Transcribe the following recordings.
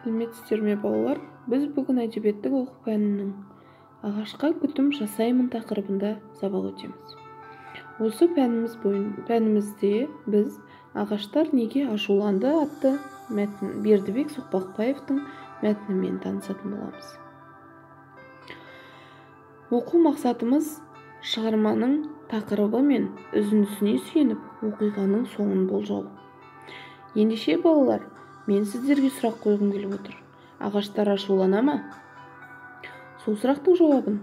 Сәлеметсіздер ме балалар? Біз бүгін әдебиеттік оқу пәнінің ағашқа күтім жасаймын тақырыбында сабақ өтеміз. Осы пәнімізде біз ағаштар неге ашуланды атты мәтін Бердібек Соқпақбаевтың мәтінімен танысатын боламыз. Оқу мақсатымыз шығарманың тақырыбы мен үзіндісіне сүйеніп оқиғаның соңын болжау. Ендеше балалар, мен сіздерге сұрақ қойғым келіп отыр. Ағаштар ашулана ма? Сол сұрақтың жауабын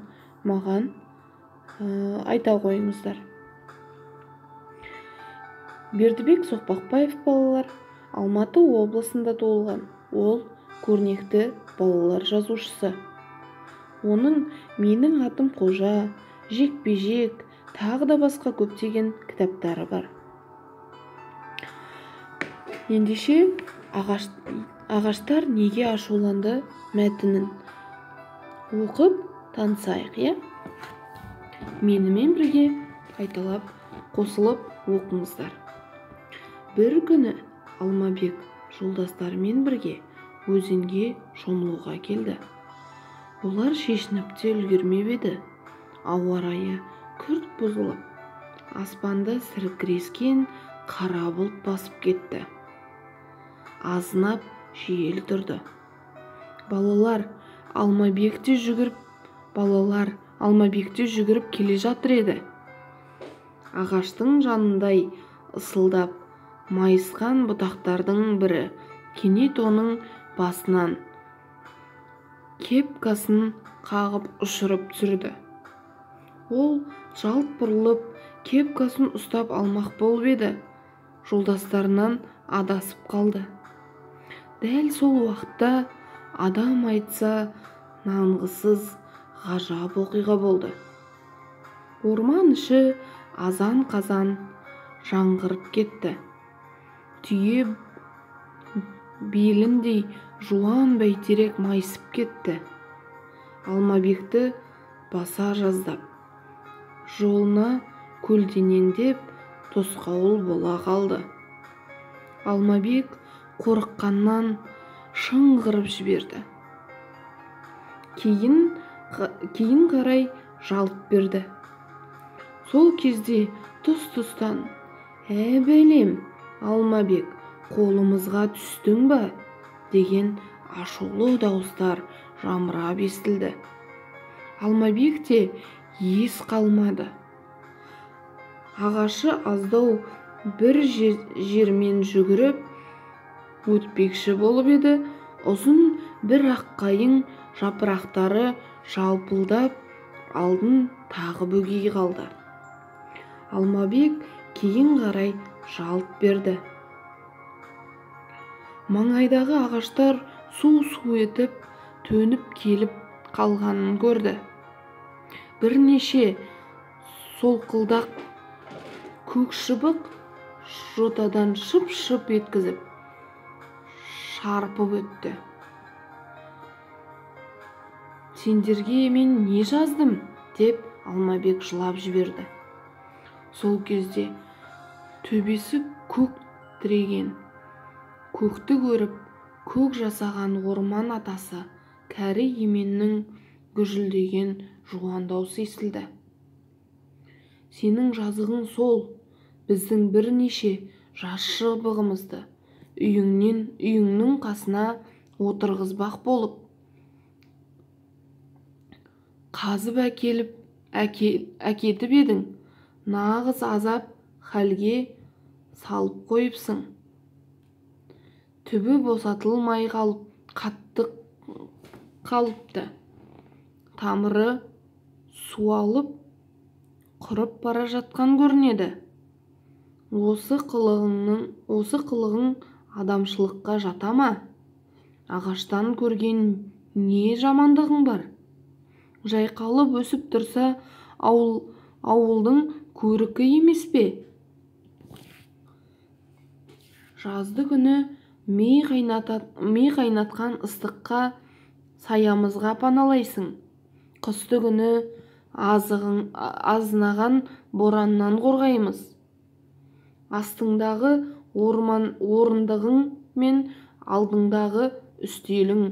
маған айта қойыңыздар. Бердібек Соқпақбаев балалар Алматы облысында туылған. Ол көрнекті балалар жазушысы. Оның "Менің атым Қожа", "Жекпе-жек", тағы да басқа көптеген кітаптары бар. Ендеше ағаштар неге ашуланды мәтінін оқып танысайық, менімен бірге қайталап қосылып оқыңыздар. Бір күні Алмабек жолдастарымен бірге өзенге шомылуға келді. Олар шешініп те үлгермеп еді. Ауа райы күрт бұзылып, аспанды сіркірескен қара бұлт басып кетті. Азынап жел тұрды. Балалар Алмабекте жүгіріп келе жатыр еді. Ағаштың жанындай ысылдап майысқан бұтақтардың бірі кенет оның басынан кепкасын қағып ұшырып түсірді. Ол жалт бұрылып кепкасын ұстап алмақ болып еді. Жолдастарынан адасып қалды. Дәл сол уақытта адам айтса нанғысыз ғажап оқиға болды. Орман іші азан-қазан жаңғырып кетті. Түйе беліндей жуан бәйтерек майысып кетті. Алмабекті баса жаздап, жолына көлденеңдеп тосқауыл бола қалды. Алмабек қорыққаннан шыңғырып жіберді. Кейін қарай жалт берді. Сол кезде тұс-тұстан бәлем, Алмабек, қолымызға түстің ба? Деген ашулы дауыстар жамырап естілді. Алмабекте ес қалмады. Ағашы аздау бір жермен жүгіріп өтпекші болып еді. Ұзын бір аққайың жапырақтары жалпылдап алдын тағы бөгей қалды. Алмабек кейін қарай жалт берді. Маңайдағы ағаштар су-су етіп төніп келіп қалғанын көрді. Бірнеше солқылдақ көк шыбық жотадан шып-шып еткізіп шарпып өтті. Сендерге мен не жаздым? Деп Алмабек жылап жіберді. Сол кезде төбесі көк тіреген, көкті көріп көк жасаған орман атасы кәрі еменнің гүжілдеген жуан даусы естілді. Сенің жазығың сол, біздің бірнеше жас шыбығымызды үйіңнің қасына отырғызбақ болып қазып әкетіп едің. Нағыз азап халге салып қойыпсың. Түбі босатылмай қатты қалыпты. Тамыры суалып құрып бара жатқан көрінеді. Осы қылығың адамшылыққа жата ма? Ағаштан көрген не жамандығың бар? Жайқалып өсіп тұрса ауылдың көрікі емес пе? Жазды күні ми қайнатқан ыстыққа саямызға паналайсың. Қысты күні азынаған бораннан қорғаймыз. Астыңдағы орындығың мен алдыңдағы үстелің,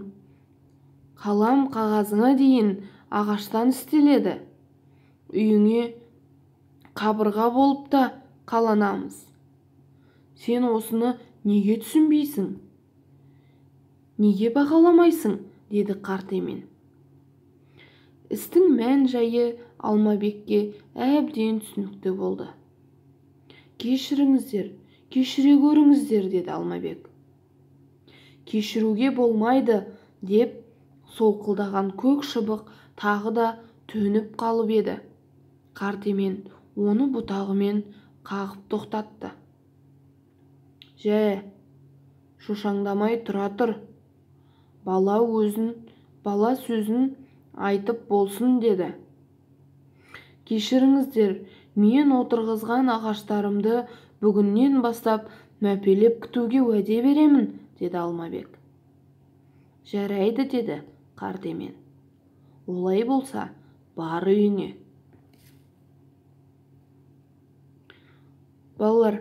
қалам қағазыңа дейін ағаштан істеледі. Үйіңе қабырға болып та қаланамыз. Сен осыны неге түсінбейсің? Неге бағаламайсың? Деді қарт емен. Істің мән-жайы Алмабекке әбден түсінікті болды. Кешіріңіздер, кешіре көріңіздер, деді Алмабек. Кешіруге болмайды, деп солқылдаған көк шыбық тағы да төніп қалып еді. Қарт емен оны бұтағымен қағып тоқтатты. Жә, шошаңдамай тұра тұр. Бала сөзін айтып болсын, деді. Кешіріңіздер, мен отырғызған ағаштарымды бүгіннен бастап мәпелеп күтуге уәде беремін, деді Алмабек. Жарайды, деді қарт емен. Олай болса, бар үйіңе. Балалар,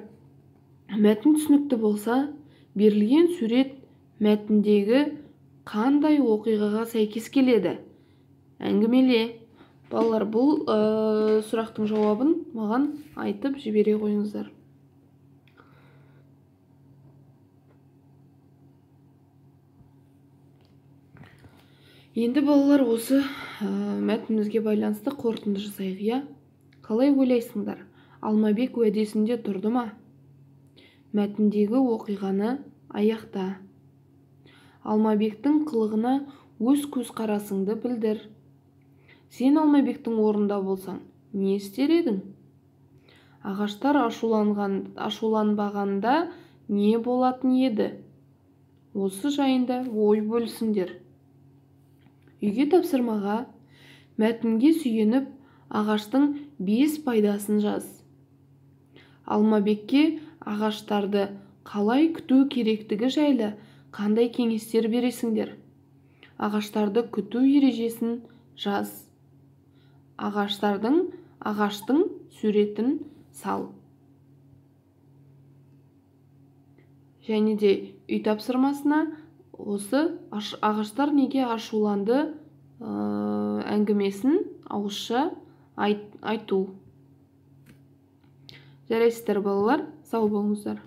мәтін түсінікті болса, берілген сурет мәтіндегі қандай оқиғаға сәйкес келеді? Әңгімеле. Балалар, бұл сұрақтың жауабын маған айтып жібере қойыңыздар. Енді балалар, осы мәтінімізге байланысты қорытынды жасайық, иә? Қалай ойлайсыңдар? Алмабек уәдесінде тұрды ма? Мәтіндегі оқиғаны аяқта. Алмабектің қылығына өз көзқарасыңды білдір. Сен Алмабектің орнында болсаң, не істер едің? Ағаштар ашуланбағанда не болатын еді? Осы жайында ой бөлісіңдер. Үйге тапсырмаға мәтінге сүйеніп ағаштың 5 пайдасын жаз. Алмабекке ағаштарды қалай күту керектігі жайлы қандай кеңестер бересіңдер? Ағаштарды күту ережесін жаз. Ағаштың суретін сал. Және де үй тапсырмасына осы ағаштар неге ашуланды әңгімесін ауызша айту. Жарайсыздар балалар, сау болыңыздар.